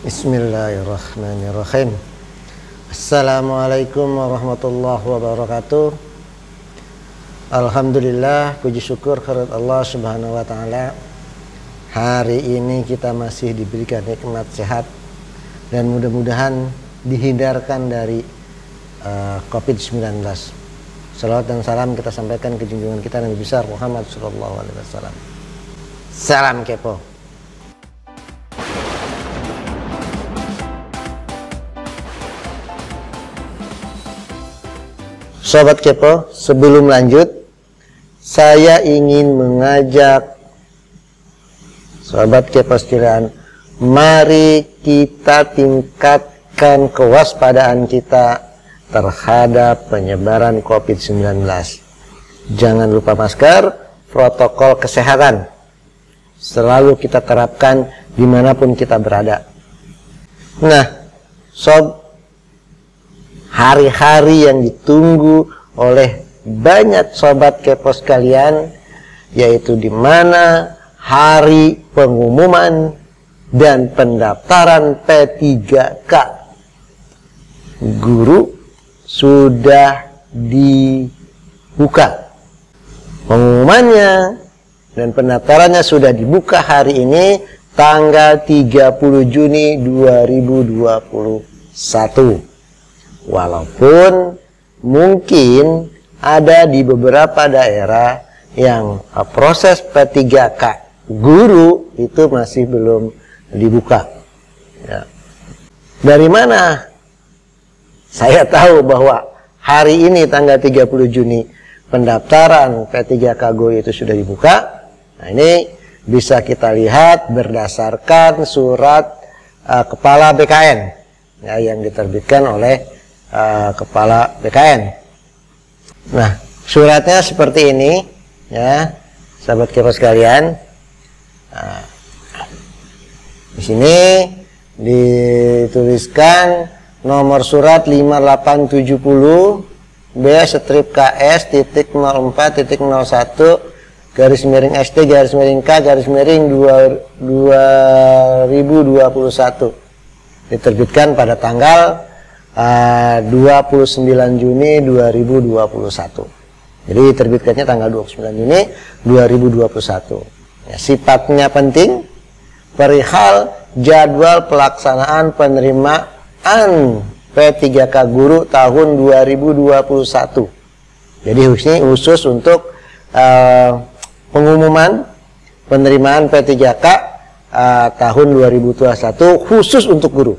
Bismillahirrahmanirrahim. Assalamualaikum warahmatullahi wabarakatuh. Alhamdulillah, puji syukur kehadirat Allah Subhanahu wa taala. Hari ini kita masih diberikan nikmat sehat dan mudah-mudahan dihindarkan dari COVID-19. Salawat dan salam kita sampaikan ke junjungan kita Nabi besar Muhammad sallallahu alaihi wasallam. Salam kepo. Sobat Kepo, sebelum lanjut, saya ingin mengajak Sobat Kepo sekalian, mari kita tingkatkan kewaspadaan kita terhadap penyebaran COVID-19. Jangan lupa masker, protokol kesehatan selalu kita terapkan dimanapun kita berada. Nah, hari-hari yang ditunggu oleh banyak Sobat Kepo sekalian, yaitu di mana hari pengumuman dan pendaftaran P3K guru sudah dibuka. Pengumumannya dan pendaftarannya sudah dibuka hari ini, tanggal 30 Juni 2021. Walaupun mungkin ada di beberapa daerah yang proses P3K guru itu masih belum dibuka. Ya. Dari mana saya tahu bahwa hari ini tanggal 30 Juni pendaftaran P3K guru itu sudah dibuka? Nah, ini bisa kita lihat berdasarkan surat Kepala BKN ya, yang diterbitkan oleh Kepala BKN. Nah, suratnya seperti ini ya, sahabat Kepo sekalian. Nah, di sini dituliskan nomor surat 5870 B/ST-1/K/ST01/K/2021 diterbitkan pada tanggal 29 Juni 2021. Jadi terbitkannya tanggal 29 Juni 2021. Ya, sifatnya penting perihal jadwal pelaksanaan penerimaan P3K guru tahun 2021. Jadi khusus untuk pengumuman penerimaan P3K tahun 2021 khusus untuk guru.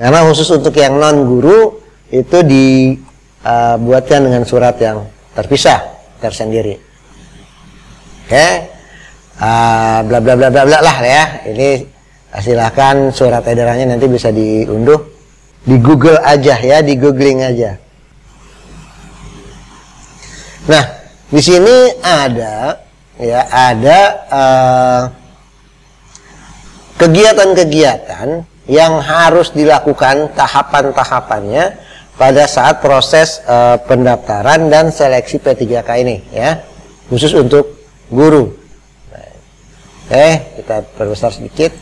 Karena khusus untuk yang non guru itu dibuatkan dengan surat yang terpisah tersendiri. Oke, bla bla bla bla bla lah ya. Ini silahkan surat edarannya nanti bisa diunduh di Google aja ya, di googling aja. Nah, di sini ada kegiatan-kegiatan yang harus dilakukan tahapan-tahapannya pada saat proses pendaftaran dan seleksi P3K ini ya, khusus untuk guru. Kita perbesar sedikit.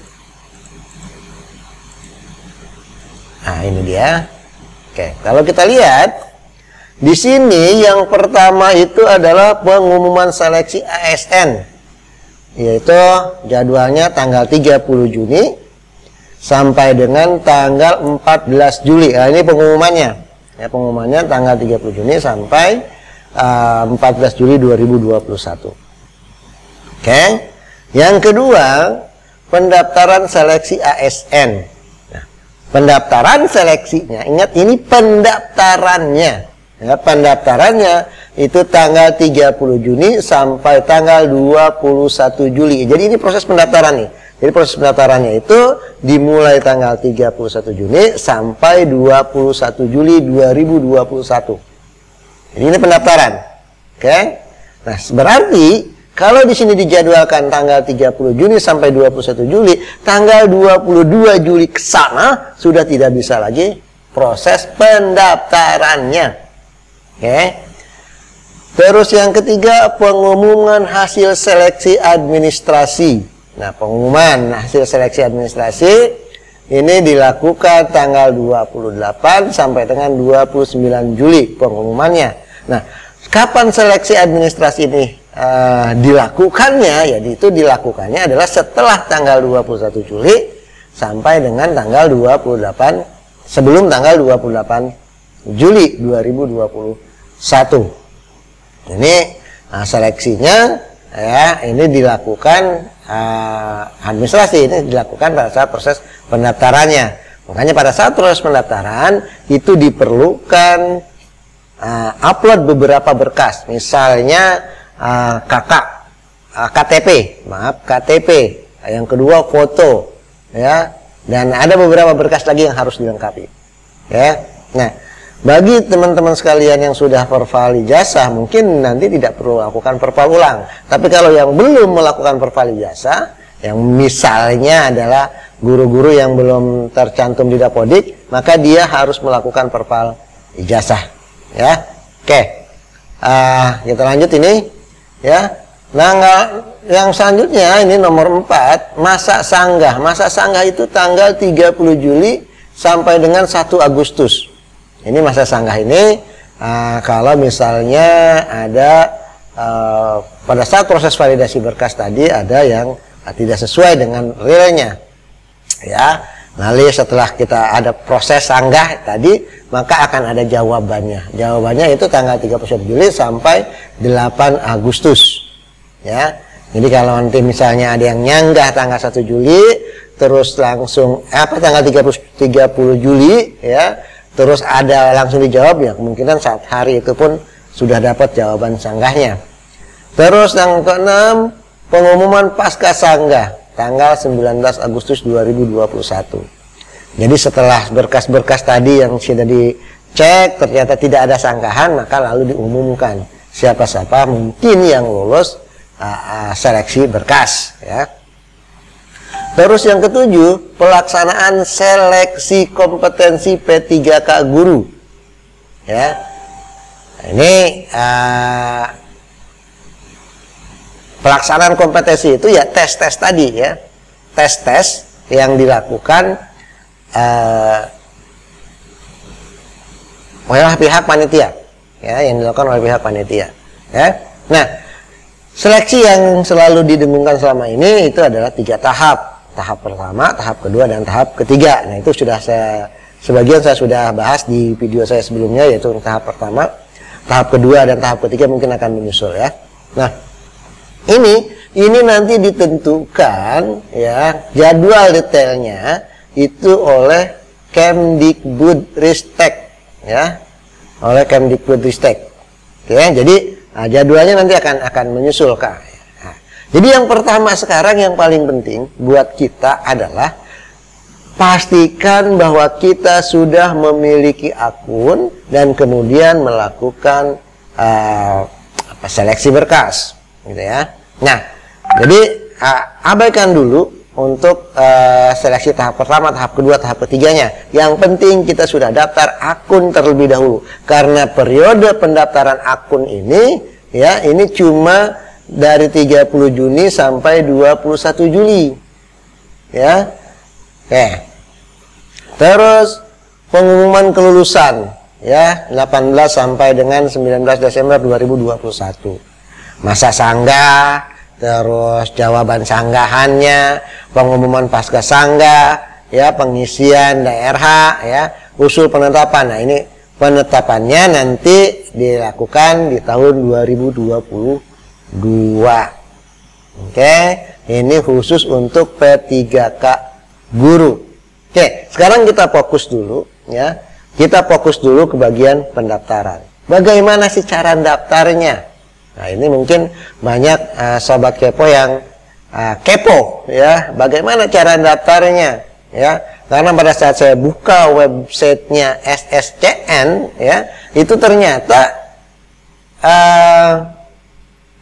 Nah, ini dia. Oke, kalau kita lihat di sini yang pertama itu adalah pengumuman seleksi ASN, yaitu jadwalnya tanggal 30 Juni sampai dengan tanggal 14 Juli. Nah, ini pengumumannya. Ya, pengumumannya tanggal 30 Juni sampai 14 Juli 2021. Oke. Yang kedua, pendaftaran seleksi ASN. Nah, pendaftaran seleksinya, ingat ini pendaftarannya. Ya, pendaftarannya itu tanggal 30 Juni sampai tanggal 21 Juli. Jadi ini proses pendaftaran nih. Jadi proses pendaftarannya itu dimulai tanggal 31 Juni sampai 21 Juli 2021. Jadi ini pendaftaran. Oke. Nah, berarti kalau di sini dijadwalkan tanggal 30 Juni sampai 21 Juli, tanggal 22 Juli ke sana sudah tidak bisa lagi proses pendaftarannya. Oke. Terus yang ketiga, pengumuman hasil seleksi administrasi. Nah, pengumuman hasil seleksi administrasi ini dilakukan tanggal 28 sampai dengan 29 Juli pengumumannya. Nah, kapan seleksi administrasi ini dilakukannya? Ya, itu dilakukannya adalah setelah tanggal 21 Juli sampai dengan tanggal 28, sebelum tanggal 28 Juli 2021. Ini seleksinya ya, ini dilakukan administrasi, ini dilakukan pada saat proses pendaftarannya. Makanya pada saat proses pendaftaran itu diperlukan upload beberapa berkas, misalnya KTP, yang kedua foto, ya, dan ada beberapa berkas lagi yang harus dilengkapi, ya. Nah, bagi teman-teman sekalian yang sudah perval ijazah, mungkin nanti tidak perlu lakukan perval ulang. Tapi kalau yang belum melakukan perval ijazah, yang misalnya adalah guru-guru yang belum tercantum di Dapodik, maka dia harus melakukan perval ijazah, ya. Oke, kita lanjut ini, ya. Nah, yang selanjutnya ini nomor 4, masa sanggah. Masa sanggah itu tanggal 30 Juli sampai dengan 1 Agustus. Ini masa sanggah ini kalau misalnya ada pada saat proses validasi berkas tadi ada yang tidak sesuai dengan realnya, ya. Lalu setelah kita ada proses sanggah tadi, maka akan ada jawabannya. Jawabannya itu tanggal 31 Juli sampai 8 Agustus, ya. Jadi kalau nanti misalnya ada yang nyanggah tanggal 1 Juli terus langsung tanggal 30 Juli, ya, terus ada langsung dijawab, ya kemungkinan saat hari itu pun sudah dapat jawaban sanggahnya. Terus yang keenam, pengumuman pasca sanggah tanggal 19 Agustus 2021. Jadi setelah berkas-berkas tadi yang sudah dicek ternyata tidak ada sanggahan, maka lalu diumumkan siapa-siapa mungkin yang lolos seleksi berkas, ya. Terus yang ketujuh, pelaksanaan seleksi kompetensi P3K guru, ya. Ini pelaksanaan kompetensi itu ya tes-tes tadi, ya, tes-tes yang dilakukan oleh pihak panitia, ya, yang dilakukan oleh pihak panitia, ya. Nah, seleksi yang selalu didengungkan selama ini itu adalah 3 tahap. Tahap pertama, tahap kedua, dan tahap ketiga. Nah, itu sudah sebagian saya sudah bahas di video saya sebelumnya, yaitu tahap pertama, tahap kedua, dan tahap ketiga mungkin akan menyusul, ya. Nah, ini nanti ditentukan, ya, jadwal detailnya itu oleh Kemdikbudristek, ya, oleh Kemdikbudristek. Oke, jadi jadwalnya nanti akan menyusul, Kak. Jadi yang pertama sekarang yang paling penting buat kita adalah pastikan bahwa kita sudah memiliki akun dan kemudian melakukan seleksi berkas, gitu, ya. Nah, jadi abaikan dulu untuk seleksi tahap pertama, tahap kedua, tahap ketiganya. Yang penting kita sudah daftar akun terlebih dahulu, karena periode pendaftaran akun ini, ya, ini cuma dari 30 Juni sampai 21 Juli, ya. Oke. Terus pengumuman kelulusan, ya, 18 sampai dengan 19 Desember 2021. Masa sanggah, terus jawaban sanggahannya, pengumuman pasca sanggah, ya, pengisian daerah, ya, usul penetapan. Nah, ini penetapannya nanti dilakukan di tahun 2022. Oke, ini khusus untuk P3K guru. Oke, sekarang kita fokus dulu, ya. Kita fokus dulu ke bagian pendaftaran. Bagaimana sih cara daftarnya? Nah, ini mungkin banyak sobat kepo yang kepo, ya. Bagaimana cara daftarnya, ya? Karena pada saat saya buka websitenya SSCN, ya, itu ternyata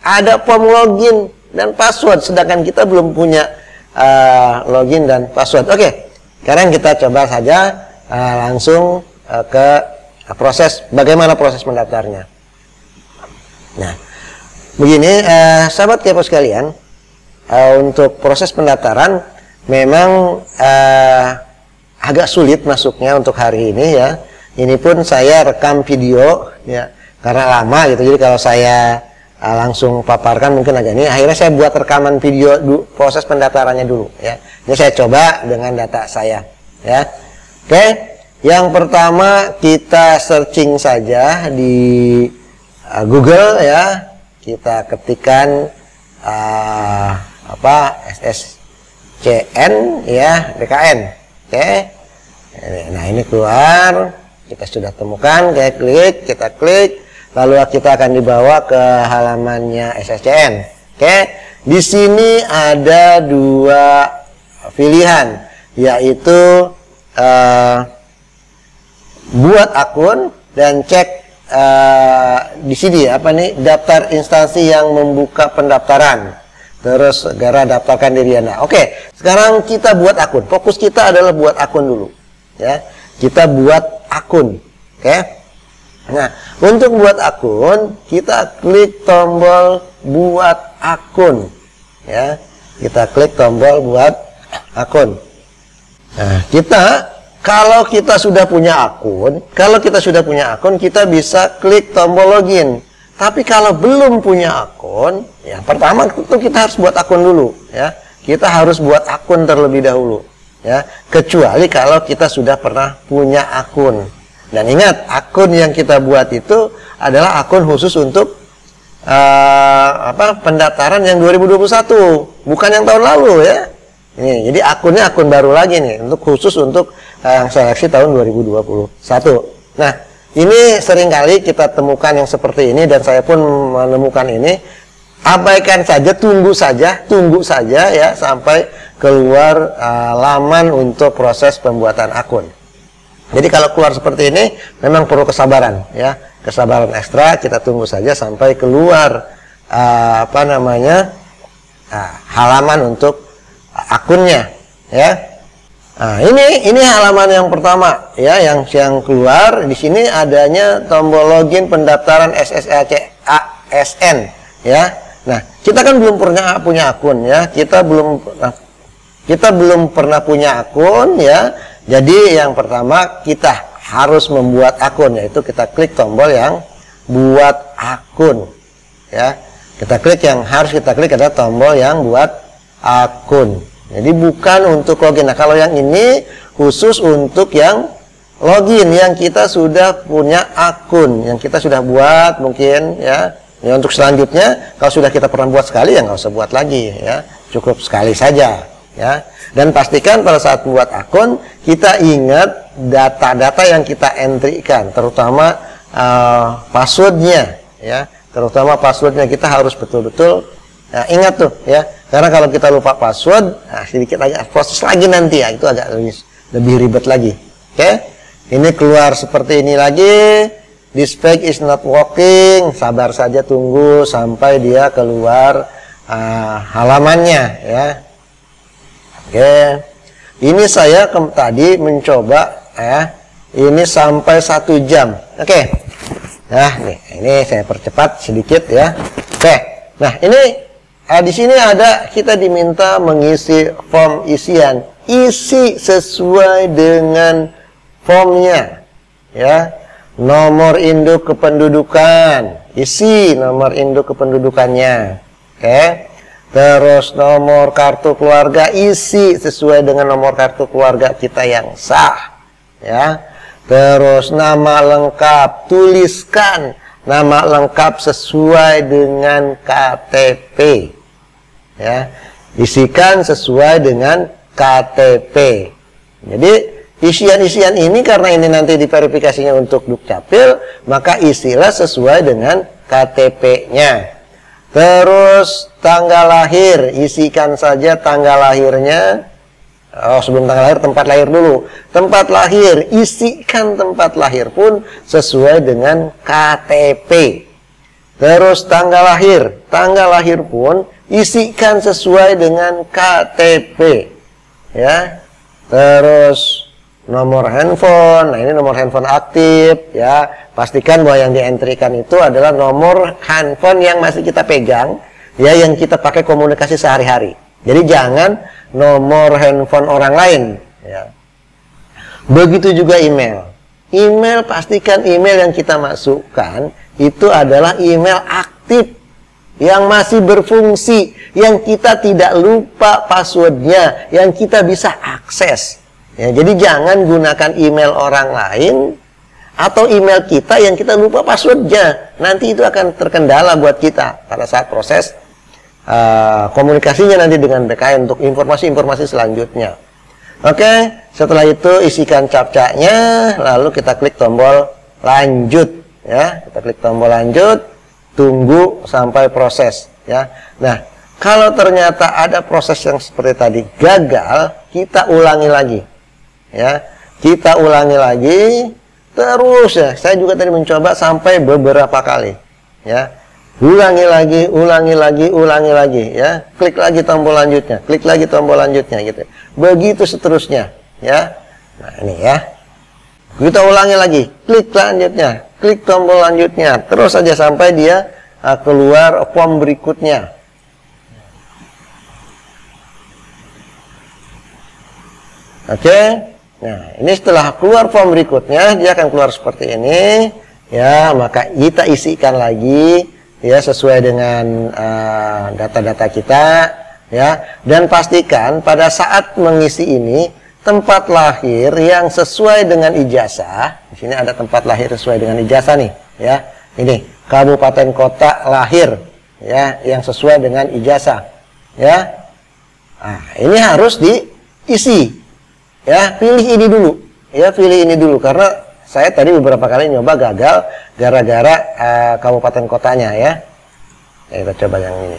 ada form login dan password, sedangkan kita belum punya login dan password. Oke, sekarang kita coba saja langsung ke proses, bagaimana proses mendaftarnya. Nah, begini, sahabat kepo sekalian, untuk proses pendaftaran memang agak sulit masuknya untuk hari ini ya. Ini pun saya rekam video ya, karena lama gitu. Jadi kalau saya langsung paparkan mungkin agak ini. Akhirnya saya buat rekaman video proses pendaftarannya dulu ya. Ini saya coba dengan data saya ya. Oke, yang pertama kita searching saja di Google ya. Kita ketikkan SSCN ya, BKN. Oke. Nah, ini keluar. Kita sudah temukan, kita klik, lalu kita akan dibawa ke halamannya SSCN. Oke, di sini ada dua pilihan, yaitu buat akun dan cek di sini apa nih, daftar instansi yang membuka pendaftaran. Terus segera daftarkan diri Anda. Oke, sekarang kita buat akun. Fokus kita adalah buat akun dulu, ya. Kita buat akun, oke? Nah, untuk buat akun, kita klik tombol buat akun, ya. Kita klik tombol buat akun. Nah, kalau kita sudah punya akun, kita bisa klik tombol login. Tapi kalau belum punya akun, ya pertama tentu kita harus buat akun dulu, ya. Kita harus buat akun terlebih dahulu. Ya, kecuali kalau kita sudah pernah punya akun. Dan ingat, akun yang kita buat itu adalah akun khusus untuk pendaftaran yang 2021, bukan yang tahun lalu ya. Ini, jadi akunnya akun baru lagi nih, khusus untuk yang seleksi tahun 2021. Nah, ini seringkali kita temukan yang seperti ini, dan saya pun menemukan ini. Abaikan saja, tunggu saja ya sampai keluar laman untuk proses pembuatan akun. Jadi kalau keluar seperti ini memang perlu kesabaran ya, kesabaran ekstra. Kita tunggu saja sampai keluar halaman untuk akunnya ya. Nah, ini halaman yang pertama ya, yang keluar di sini adanya tombol login pendaftaran SSCN ya. Nah, kita kan belum pernah punya akun ya, kita belum pernah punya akun ya. Jadi yang pertama kita harus membuat akun, yaitu kita klik tombol yang buat akun ya. Kita klik, yang harus kita klik adalah tombol yang buat akun. Jadi bukan untuk login. Nah, kalau yang ini khusus untuk yang login, yang kita sudah punya akun, yang kita sudah buat mungkin ya. Ya, untuk selanjutnya kalau sudah kita pernah buat sekali ya nggak usah buat lagi ya, cukup sekali saja ya. Dan pastikan pada saat buat akun kita ingat data-data yang kita entry-kan, terutama passwordnya ya, kita harus betul-betul ingat tuh ya, karena kalau kita lupa password, sedikit agak proses lagi nanti ya, itu agak lebih ribet lagi. Oke, ini keluar seperti ini lagi. This page is not working. Sabar saja, tunggu sampai dia keluar halamannya ya. Oke, ini saya tadi mencoba ya, ini sampai 1 jam. Oke, nah ini saya percepat sedikit ya. Oke, nah ini di sini ada, kita diminta mengisi form isian, isi sesuai dengan formnya ya. Nomor induk kependudukan, isi nomor induk kependudukannya. Oke. Terus nomor kartu keluarga, isi sesuai dengan nomor kartu keluarga kita yang sah ya. Terus nama lengkap, tuliskan nama lengkap sesuai dengan KTP ya. Isikan sesuai dengan KTP. Jadi isian-isian ini, karena ini nanti diverifikasinya untuk Dukcapil, maka isilah sesuai dengan KTP-nya. Terus tanggal lahir, isikan saja tanggal lahirnya. Sebelum tanggal lahir, tempat lahir dulu. Tempat lahir, isikan tempat lahir pun sesuai dengan KTP. Terus tanggal lahir pun isikan sesuai dengan KTP ya. Terus nomor handphone, nah ini nomor handphone aktif ya. Pastikan bahwa yang dientrykan itu adalah nomor handphone yang masih kita pegang ya, yang kita pakai komunikasi sehari-hari. Jadi jangan nomor handphone orang lain ya. Begitu juga email. Email, pastikan email yang kita masukkan itu adalah email aktif, yang masih berfungsi, yang kita tidak lupa passwordnya, yang kita bisa akses. Ya, jadi jangan gunakan email orang lain atau email kita yang kita lupa passwordnya. Nanti itu akan terkendala buat kita pada saat proses komunikasinya nanti dengan BKN untuk informasi-informasi selanjutnya. Oke, setelah itu isikan captcha-nya, lalu kita klik tombol lanjut, ya. Kita klik tombol lanjut, tunggu sampai proses, ya. Nah, kalau ternyata ada proses yang seperti tadi gagal, kita ulangi lagi, ya. Kita ulangi lagi terus, ya. Saya juga tadi mencoba sampai beberapa kali, ya. Ulangi lagi, ya. Klik lagi tombol lanjutnya, klik lagi tombol lanjutnya, gitu. Begitu seterusnya, ya. Nah, ini ya. Kita ulangi lagi, klik lanjutnya, klik tombol lanjutnya, terus saja sampai dia keluar form berikutnya. Oke. Nah, ini setelah keluar form berikutnya, dia akan keluar seperti ini, ya. Maka kita isikan lagi, ya, sesuai dengan data-data kita, ya. Dan pastikan pada saat mengisi ini tempat lahir yang sesuai dengan ijazah. Di sini ada tempat lahir sesuai dengan ijazah nih, ya. Ini kabupaten kota lahir, ya, yang sesuai dengan ijazah, ya. Nah, ini harus diisi, ya. Pilih ini dulu, ya, pilih ini dulu karena saya tadi beberapa kali nyoba gagal gara-gara kabupaten kotanya, ya. Kita coba yang ini.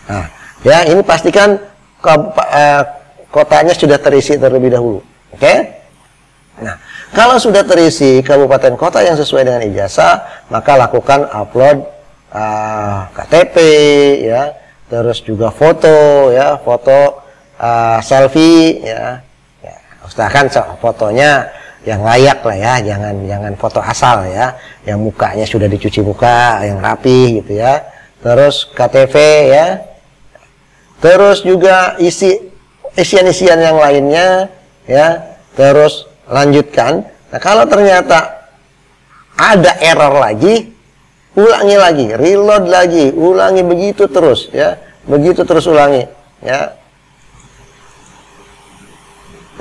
Nah, ya, ini pastikan kotanya sudah terisi terlebih dahulu. Oke? Nah, kalau sudah terisi kabupaten kota yang sesuai dengan ijazah, maka lakukan upload KTP, ya. Terus juga foto, ya, foto selfie, ya. Usahakan fotonya yang layak lah, ya, jangan foto asal, ya, yang mukanya sudah dicuci muka, yang rapi gitu, ya. Terus KTP, ya. Terus juga isian-isian yang lainnya, ya. Terus lanjutkan. Nah, kalau ternyata ada error lagi, ulangi lagi, reload lagi, ulangi begitu terus, ya. Begitu terus ulangi, ya.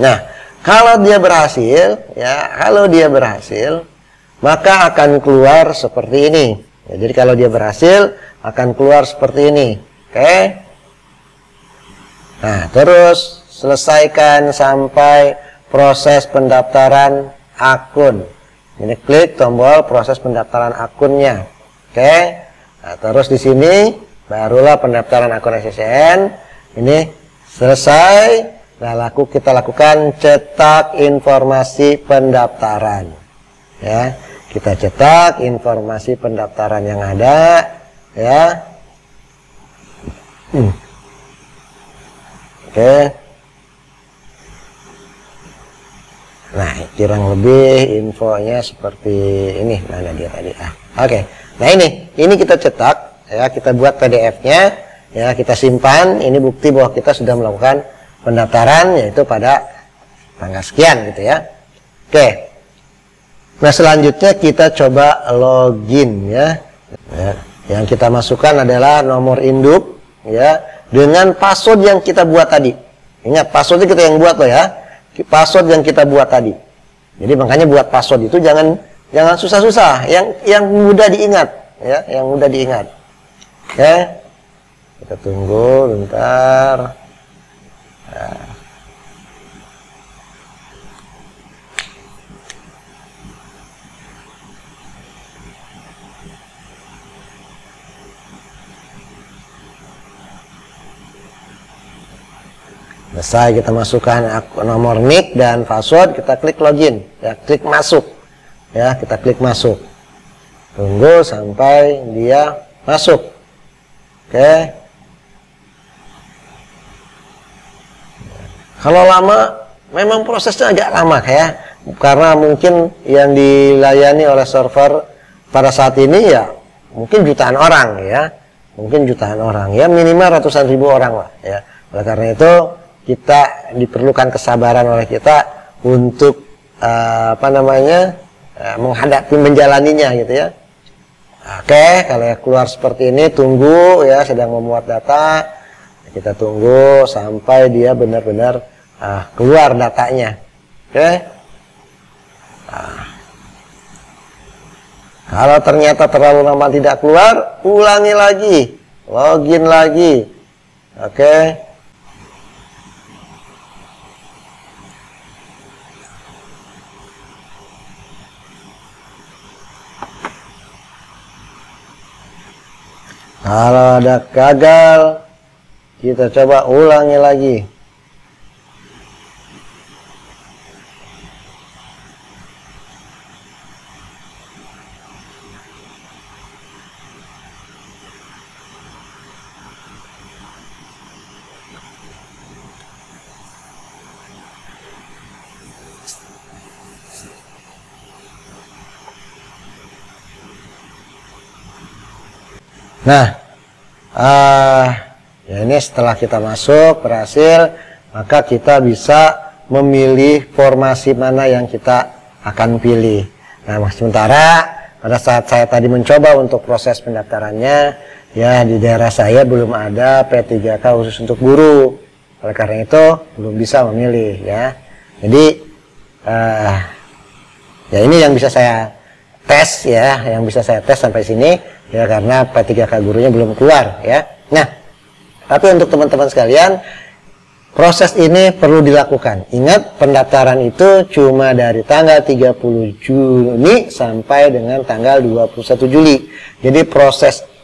Nah, kalau dia berhasil, ya, kalau dia berhasil, maka akan keluar seperti ini. Ya, jadi kalau dia berhasil, akan keluar seperti ini. Oke? Nah, terus selesaikan sampai proses pendaftaran akun. Ini klik tombol proses pendaftaran akunnya. Oke? Nah, terus di sini barulah pendaftaran akun SSN. Ini selesai. Nah, kita lakukan cetak informasi pendaftaran, ya. Kita cetak informasi pendaftaran yang ada, ya. Oke. Nah, kurang lebih infonya seperti ini. Mana dia tadi? Oke. Nah, ini kita cetak, ya. Kita buat PDF-nya, ya. Kita simpan. Ini bukti bahwa kita sudah melakukan pendaftaran, yaitu pada tanggal sekian, gitu, ya. Oke. Nah, selanjutnya kita coba login, ya. Yang kita masukkan adalah nomor induk, ya, dengan password yang kita buat tadi. Ingat, passwordnya kita yang buat loh, ya. Password yang kita buat tadi. Jadi makanya buat password itu jangan susah-susah, yang mudah diingat, ya, yang mudah diingat. Oke. Kita tunggu bentar. Selesai, kita masukkan nomor NIK dan password, kita klik login, ya, klik masuk, ya, kita klik masuk. Tunggu sampai dia masuk. Oke. Kalau lama, memang prosesnya agak lama, ya, karena mungkin yang dilayani oleh server pada saat ini, ya, mungkin jutaan orang, ya, mungkin jutaan orang, ya, minimal ratusan ribu orang lah, ya. Oleh karena itu, kita diperlukan kesabaran oleh kita untuk menghadapi menjalaninya gitu ya. Oke, kalau keluar seperti ini, tunggu ya, sedang memuat data, kita tunggu sampai dia benar-benar keluar datanya. Oke. Kalau ternyata terlalu lama tidak keluar, ulangi lagi, login lagi. Oke. Kalau ada gagal, kita coba ulangi lagi. Nah, ya ini setelah kita masuk berhasil, maka kita bisa memilih formasi mana yang kita akan pilih. Nah, sementara pada saat saya tadi mencoba untuk proses pendaftarannya, ya di daerah saya belum ada P3K khusus untuk guru. Oleh karena itu belum bisa memilih ya. Jadi ya ini yang bisa saya tes ya, yang bisa saya tes sampai sini ya, karena P3K gurunya belum keluar ya. Nah, tapi untuk teman-teman sekalian, proses ini perlu dilakukan. Ingat, pendaftaran itu cuma dari tanggal 30 Juni sampai dengan tanggal 21 Juli. Jadi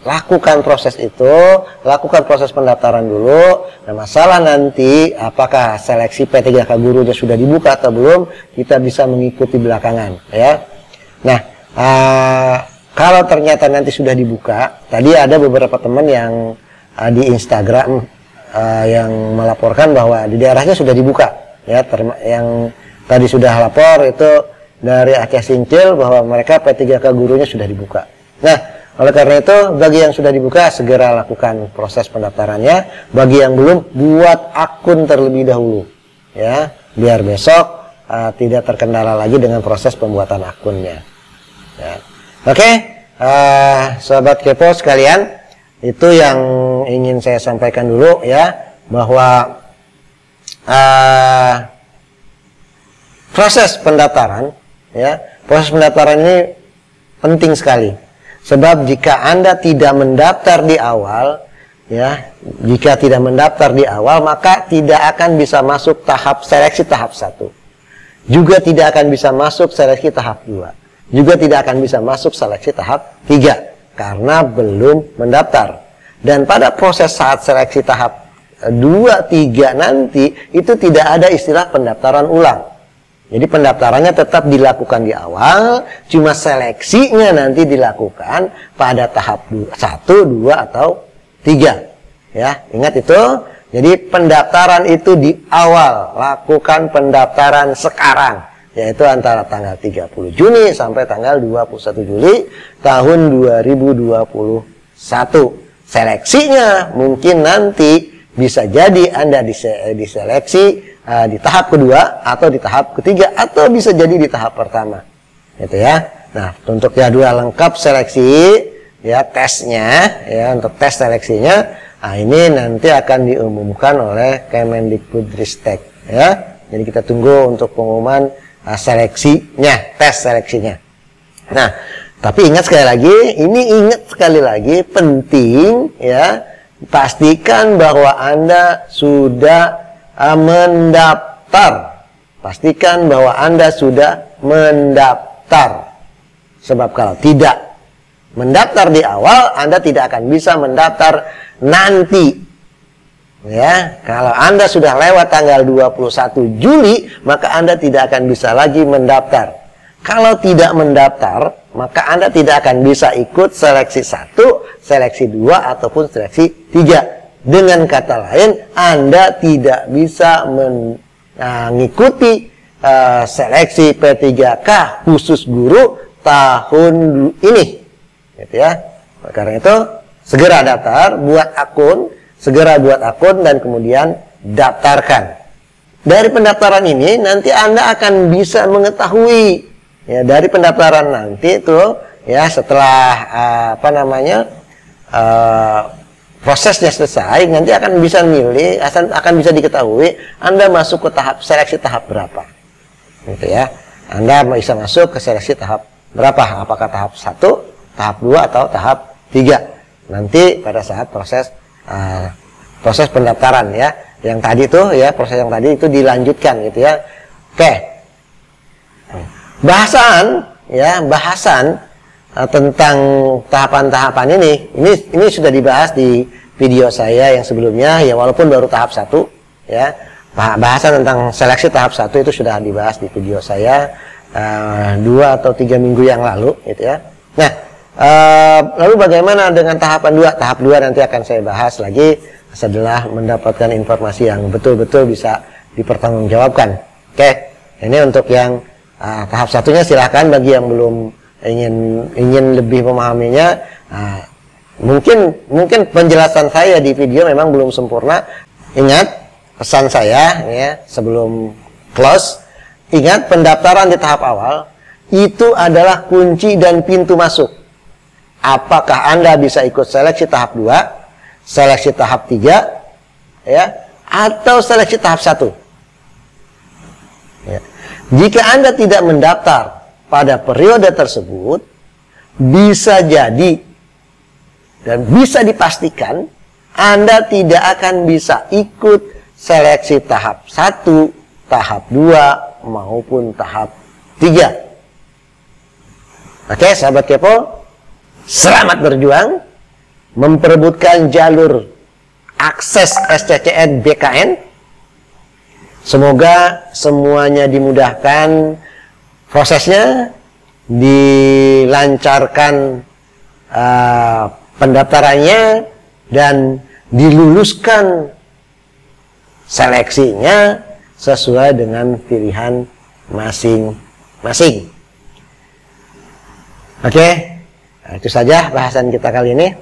lakukan proses itu, lakukan proses pendaftaran dulu. Nah, masalah nanti apakah seleksi P3K gurunya sudah dibuka atau belum, kita bisa mengikuti belakangan ya. Nah, kalau ternyata nanti sudah dibuka, tadi ada beberapa teman yang di Instagram yang melaporkan bahwa di daerahnya sudah dibuka ya, yang tadi sudah lapor itu dari Aceh Singkil bahwa mereka P3K gurunya sudah dibuka. Nah, oleh karena itu bagi yang sudah dibuka segera lakukan proses pendaftarannya, bagi yang belum buat akun terlebih dahulu ya, biar besok tidak terkendala lagi dengan proses pembuatan akunnya ya. Oke, sobat kepo sekalian, itu yang ingin saya sampaikan dulu ya, bahwa proses pendaftaran ya, proses pendaftaran ini penting sekali. Sebab jika Anda tidak mendaftar di awal ya, jika tidak mendaftar di awal, maka tidak akan bisa masuk tahap seleksi tahap 1. Juga tidak akan bisa masuk seleksi tahap 2. Juga tidak akan bisa masuk seleksi tahap 3 karena belum mendaftar. Dan pada proses saat seleksi tahap 2, 3 nanti itu tidak ada istilah pendaftaran ulang. Jadi pendaftarannya tetap dilakukan di awal, cuma seleksinya nanti dilakukan pada tahap 1, 2 atau 3. Ya, ingat itu. Jadi pendaftaran itu di awal, lakukan pendaftaran sekarang, yaitu antara tanggal 30 Juni sampai tanggal 21 Juli tahun 2021. Seleksinya mungkin nanti bisa jadi Anda diseleksi di tahap kedua atau di tahap ketiga atau bisa jadi di tahap pertama. Gitu ya. Nah, untuk jadwal lengkap seleksi ya, tesnya ya, untuk tes seleksinya, nah ini nanti akan diumumkan oleh Kemendikbudristek ya. Jadi kita tunggu untuk pengumuman seleksinya, tes seleksinya. Nah, tapi ingat sekali lagi penting ya, pastikan bahwa Anda sudah mendaftar. Pastikan bahwa Anda sudah mendaftar. Sebab kalau tidak mendaftar di awal, Anda tidak akan bisa mendaftar nanti. Ya, kalau Anda sudah lewat tanggal 21 Juli, maka Anda tidak akan bisa lagi mendaftar. Kalau tidak mendaftar, maka Anda tidak akan bisa ikut seleksi 1, seleksi 2 ataupun seleksi 3. Dengan kata lain, Anda tidak bisa mengikuti seleksi P3K khusus guru tahun ini. Gitu ya. Karena itu segera daftar, segera buat akun dan kemudian daftarkan. Dari pendaftaran ini nanti Anda akan bisa mengetahui ya, dari pendaftaran nanti itu ya, setelah prosesnya selesai, nanti akan bisa milih, akan bisa diketahui Anda masuk ke tahap seleksi tahap berapa, gitu ya. Anda bisa masuk ke seleksi tahap berapa? Apakah tahap 1, tahap 2, atau tahap 3? Nanti pada saat proses pendaftaran ya, yang tadi tuh ya, proses yang tadi itu dilanjutkan, gitu ya. Oke, bahasan tentang tahapan-tahapan ini sudah dibahas di video saya yang sebelumnya ya, walaupun baru tahap 1 ya. Bahasan tentang seleksi tahap 1 itu sudah dibahas di video saya 2 atau 3 minggu yang lalu, gitu ya. Nah, lalu bagaimana dengan tahapan 2? Tahap 2 nanti akan saya bahas lagi setelah mendapatkan informasi yang betul-betul bisa dipertanggungjawabkan. Oke, ini untuk yang tahap 1-nya silahkan. Bagi yang belum ingin lebih memahaminya, mungkin penjelasan saya di video memang belum sempurna. Ingat pesan saya ya sebelum close, ingat pendaftaran di tahap awal itu adalah kunci dan pintu masuk. Apakah Anda bisa ikut seleksi tahap 2, seleksi tahap 3 ya, atau seleksi tahap 1 ya. Jika Anda tidak mendaftar pada periode tersebut, bisa jadi dan bisa dipastikan Anda tidak akan bisa ikut seleksi tahap 1, tahap 2, maupun tahap 3. Oke, sahabat kepo, selamat berjuang memperebutkan jalur akses SCCN BKN. Semoga semuanya dimudahkan, prosesnya dilancarkan, pendaftarannya, dan diluluskan seleksinya sesuai dengan pilihan masing-masing. Oke, nah, itu saja bahasan kita kali ini.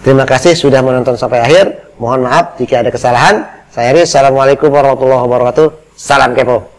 Terima kasih sudah menonton sampai akhir. Mohon maaf jika ada kesalahan. Saya Riz, assalamualaikum warahmatullahi wabarakatuh. Salam kepo.